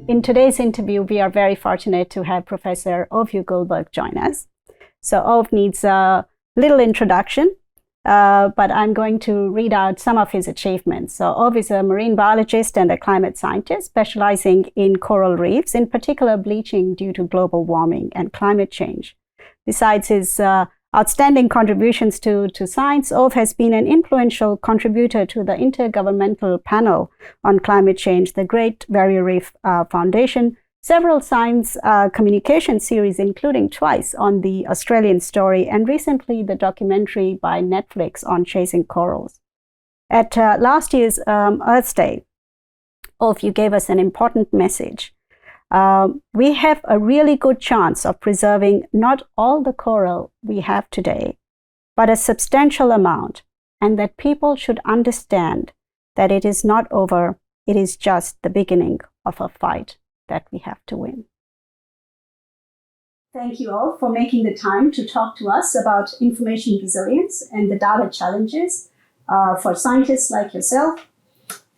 In today's interview, we are very fortunate to have Professor Ove Hoegh-Guldberg join us. So Ove needs a little introduction, but I'm going to read out some of his achievements. So Ove is a marine biologist and a climate scientist specializing in coral reefs, in particular bleaching due to global warming and climate change. Besides his outstanding contributions to science, Ove has been an influential contributor to the Intergovernmental Panel on Climate Change, the Great Barrier Reef Foundation, several science communication series, including twice on the Australian Story, and recently the documentary by Netflix on chasing corals. At last year's Earth Day, Ove, you gave us an important message. We have a really good chance of preserving not all the coral we have today, but a substantial amount, and that people should understand that it is not over, it is just the beginning of a fight that we have to win. Thank you all for making the time to talk to us about information resilience and the data challenges for scientists like yourself.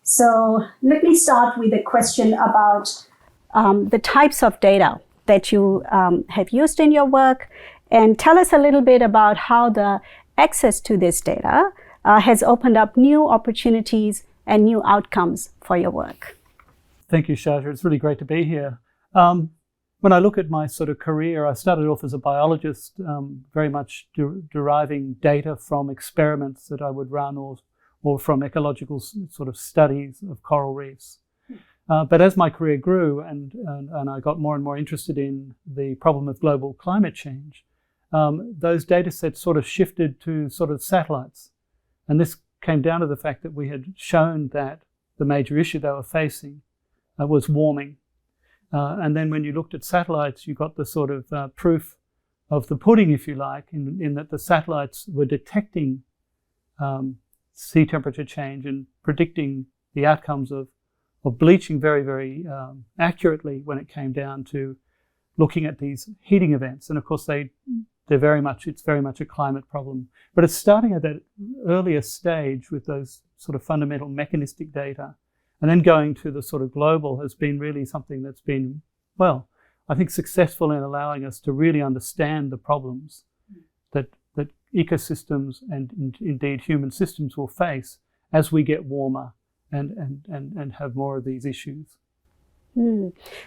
So let me start with a question about the types of data that you have used in your work, and tell us a little bit about how the access to this data has opened up new opportunities and new outcomes for your work. Thank you, Shaja. It's really great to be here. When I look at my sort of career, I started off as a biologist, very much deriving data from experiments that I would run or from ecological sort of studies of coral reefs. But as my career grew and I got more and more interested in the problem of global climate change, those data sets sort of shifted to sort of satellites. And this came down to the fact that we had shown that the major issue they were facing was warming. And then when you looked at satellites, you got the sort of proof of the pudding, if you like, in that the satellites were detecting sea temperature change and predicting the outcomes of bleaching very, very accurately when it came down to looking at these heating events. And of course, it's very much a climate problem. But it's starting at that earlier stage with those sort of fundamental mechanistic data, and then going to the sort of global has been really something that's been, well, I think successful in allowing us to really understand the problems that ecosystems and indeed human systems will face as we get warmer and have more of these issues.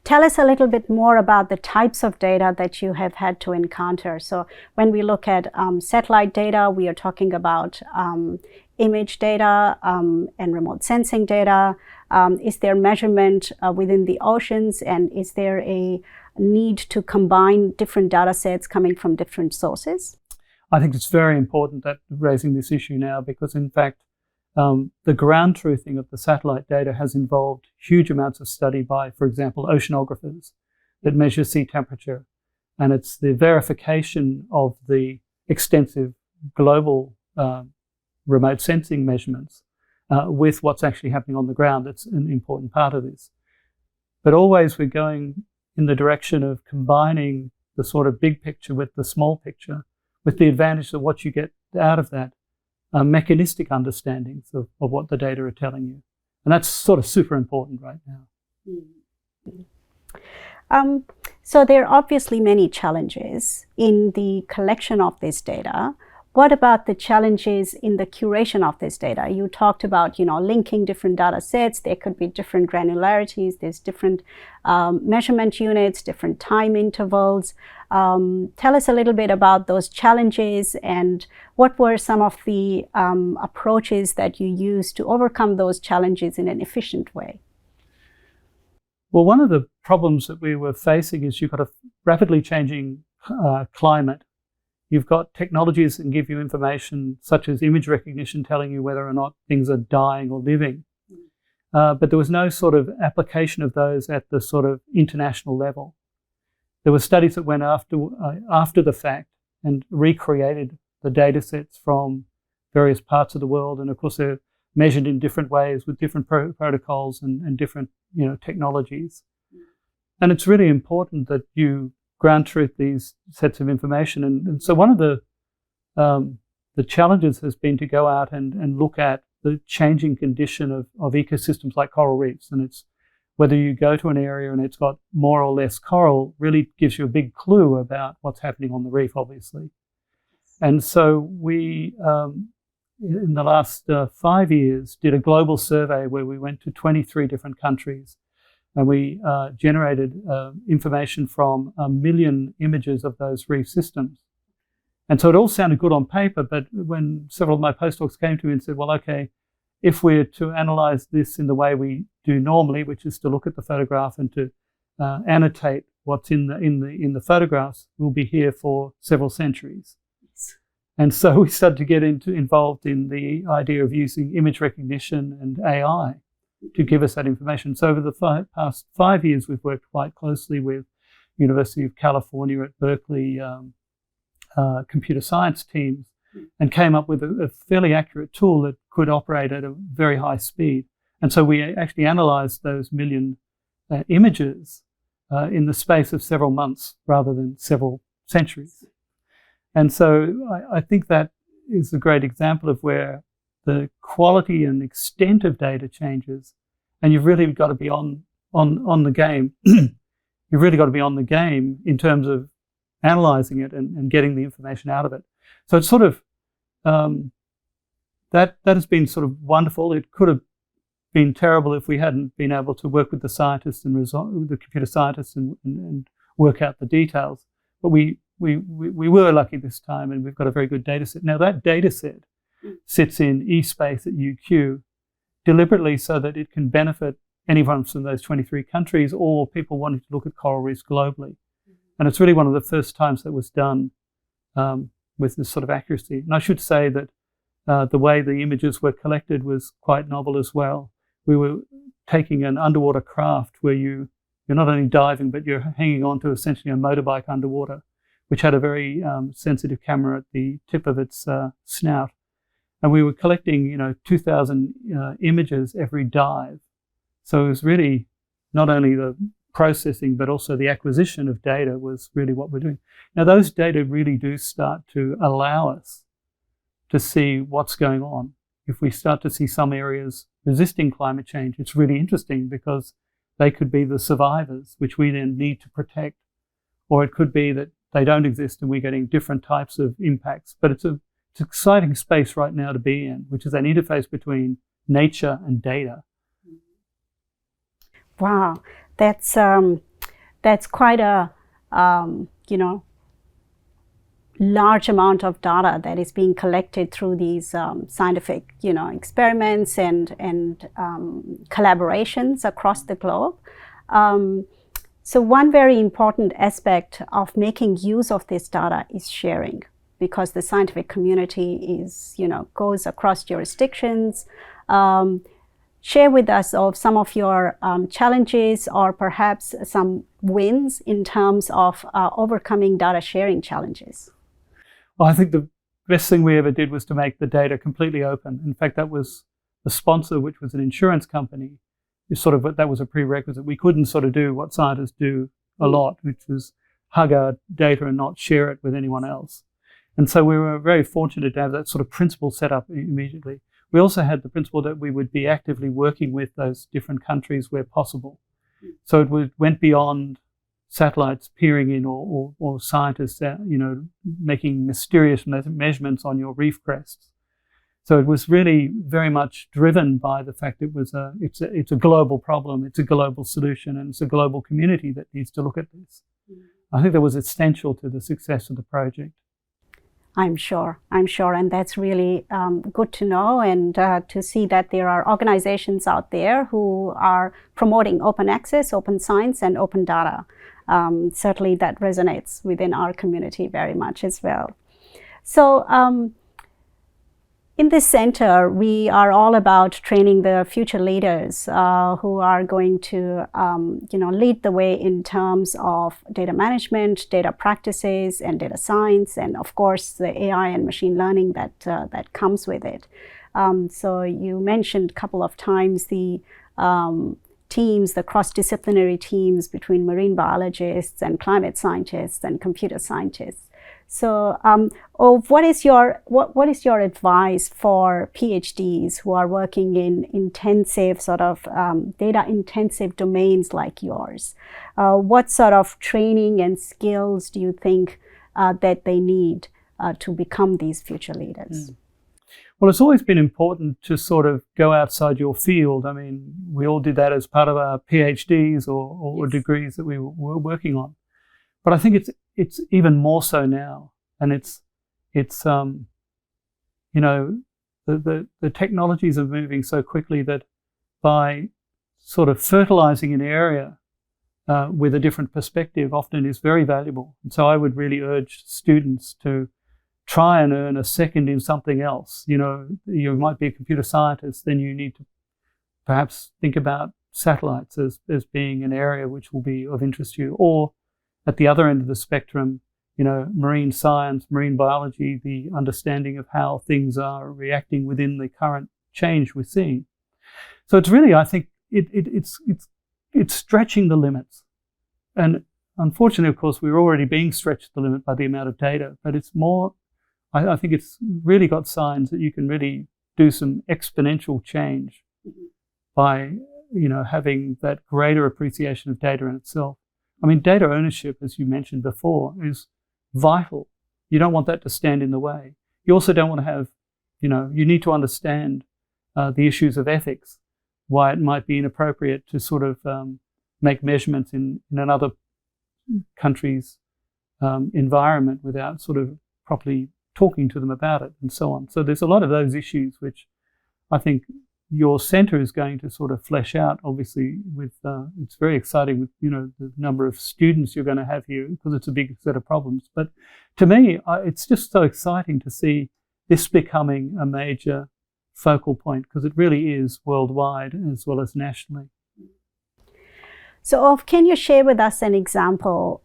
Tell us a little bit more about the types of data that you have had to encounter. So when we look at satellite data, we are talking about image data and remote sensing data. Is there measurement within the oceans, and is there a need to combine different data sets coming from different sources? I think it's very important that raising this issue now, because in fact, the ground truthing of the satellite data has involved huge amounts of study by, for example, oceanographers that measure sea temperature. And it's the verification of the extensive global remote sensing measurements with what's actually happening on the ground that's an important part of this. But always we're going in the direction of combining the sort of big picture with the small picture, with the advantage of what you get out of that. Mechanistic understandings of what the data are telling you. And that's sort of super important right now. So there are obviously many challenges in the collection of this data. What about the challenges in the curation of this data? You talked about, linking different data sets. There could be different granularities. There's different measurement units, different time intervals. Tell us a little bit about those challenges and what were some of the approaches that you used to overcome those challenges in an efficient way? Well, one of the problems that we were facing is you've got a rapidly changing climate. You've got technologies that can give you information such as image recognition telling you whether or not things are dying or living. But there was no sort of application of those at the sort of international level. There were studies that went after the fact and recreated the data sets from various parts of the world. And of course, they're measured in different ways with different protocols and different technologies. And it's really important that you ground truth these sets of information. And so one of the challenges has been to go out and look at the changing condition of ecosystems like coral reefs. And it's whether you go to an area and it's got more or less coral really gives you a big clue about what's happening on the reef, obviously. And so we, in the last 5 years, did a global survey where we went to 23 different countries, and we generated information from 1 million images of those reef systems. And so it all sounded good on paper, but when several of my postdocs came to me and said, well, okay, if we're to analyze this in the way we do normally, which is to look at the photograph and to annotate what's in the photographs, we'll be here for several centuries. Yes. And so we started to get involved in the idea of using image recognition and AI to give us that information. So over the past 5 years, we've worked quite closely with University of California at Berkeley computer science teams, and came up with a fairly accurate tool that could operate at a very high speed. And so we actually analyzed those 1 million images in the space of several months rather than several centuries. And so I think that is a great example of where the quality and extent of data changes, and you've really got to be on the game. You've really got to be on the game in terms of analyzing it and getting the information out of it. So it's sort of, that has been sort of wonderful. It could have been terrible if we hadn't been able to work with the scientists and the computer scientists and work out the details. But we were lucky this time, and we've got a very good data set. Now that data set sits in eSpace at UQ deliberately so that it can benefit anyone from those 23 countries or people wanting to look at coral reefs globally. And it's really one of the first times that was done with this sort of accuracy. And I should say that the way the images were collected was quite novel as well. We were taking an underwater craft where you're not only diving, but you're hanging on to essentially a motorbike underwater, which had a very sensitive camera at the tip of its snout. And we were collecting, 2,000 images every dive. So it was really not only the processing, but also the acquisition of data was really what we're doing. Now, those data really do start to allow us to see what's going on. If we start to see some areas resisting climate change, it's really interesting because they could be the survivors, which we then need to protect. Or it could be that they don't exist and we're getting different types of impacts. But it's an exciting space right now to be in, which is an interface between nature and data. Wow. That's quite a large amount of data that is being collected through these scientific experiments and collaborations across the globe. So one very important aspect of making use of this data is sharing, because the scientific community is goes across jurisdictions. Share with us of some of your challenges or perhaps some wins in terms of overcoming data sharing challenges. Well, I think the best thing we ever did was to make the data completely open. In fact, that was the sponsor, which was an insurance company. That was a prerequisite. We couldn't sort of do what scientists do a lot, which was hug our data and not share it with anyone else. And so we were very fortunate to have that sort of principle set up immediately. We also had the principle that we would be actively working with those different countries where possible. So it went beyond satellites peering in or scientists, making mysterious measurements on your reef crests. So it was really very much driven by the fact it's a global problem, it's a global solution, and it's a global community that needs to look at this. I think that was essential to the success of the project. I'm sure, and that's really good to know, and to see that there are organizations out there who are promoting open access, open science, and open data. Certainly that resonates within our community very much as well. So in this center, we are all about training the future leaders who are going to lead the way in terms of data management, data practices, and data science, and of course the AI and machine learning that comes with it. So you mentioned a couple of times the teams, the cross-disciplinary teams between marine biologists and climate scientists and computer scientists. So, what is your advice for PhDs who are working in intensive sort of data intensive domains like yours? What sort of training and skills do you think that they need to become these future leaders? Well, it's always been important to sort of go outside your field. I mean, we all did that as part of our PhDs or degrees that we were working on. But I think it's even more so now, and it's you know, the technologies are moving so quickly that by sort of fertilizing an area with a different perspective often is very valuable. And so I would really urge students to try and earn a second in something else. You know, you might be a computer scientist, then you need to perhaps think about satellites as being an area which will be of interest to you, or at the other end of the spectrum, you know, marine science, marine biology, the understanding of how things are reacting within the current change we're seeing. So it's really, I think, it's stretching the limits. And unfortunately, of course, we're already being stretched to the limit by the amount of data, but it's more, I think it's really got signs that you can really do some exponential change by, you know, having that greater appreciation of data in itself. I mean, data ownership, as you mentioned before, is vital. You don't want that to stand in the way. You also don't want to have, you know, you need to understand the issues of ethics, why it might be inappropriate to sort of make measurements in another country's environment without sort of properly talking to them about it, and so on. So there's a lot of those issues which I think your centre is going to sort of flesh out, obviously, with it's very exciting with, you know, the number of students you're going to have here, because it's a big set of problems. But to me, it's just so exciting to see this becoming a major focal point, because it really is worldwide as well as nationally. So, Ove, can you share with us an example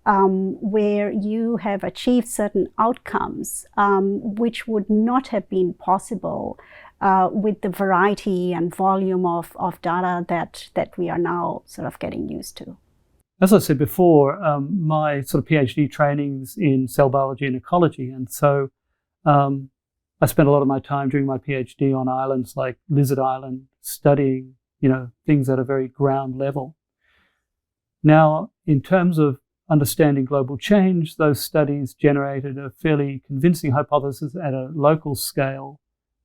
where you have achieved certain outcomes which would not have been possible with the variety and volume of data that we are now sort of getting used to? As I said before, my sort of PhD training's in cell biology and ecology, and so I spent a lot of my time during my PhD on islands like Lizard Island, studying, you know, things at a very ground level. Now, in terms of understanding global change, those studies generated a fairly convincing hypothesis at a local scale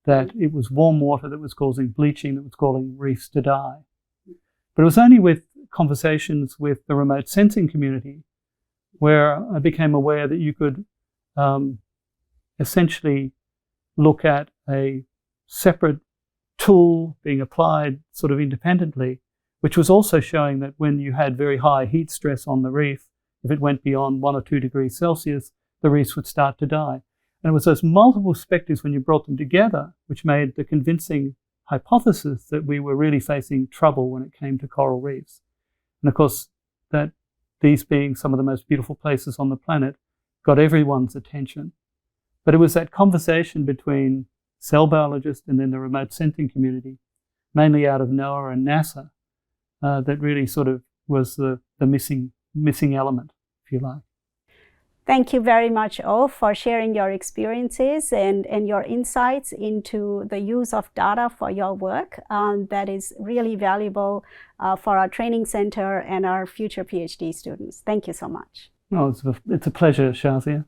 that it was warm water that was causing bleaching, that was causing reefs to die. But it was only with conversations with the remote sensing community where I became aware that you could essentially look at a separate tool being applied sort of independently, which was also showing that when you had very high heat stress on the reef, if it went beyond 1 or 2 degrees Celsius, the reefs would start to die. And it was those multiple perspectives when you brought them together which made the convincing hypothesis that we were really facing trouble when it came to coral reefs. And of course, that these being some of the most beautiful places on the planet got everyone's attention. But it was that conversation between cell biologists and then the remote sensing community, mainly out of NOAA and NASA, that really sort of was the missing element, if you like. Thank you very much, Ove, for sharing your experiences and your insights into the use of data for your work. That is really valuable for our training center and our future PhD students. Thank you so much. Oh, it's a pleasure, Shazia.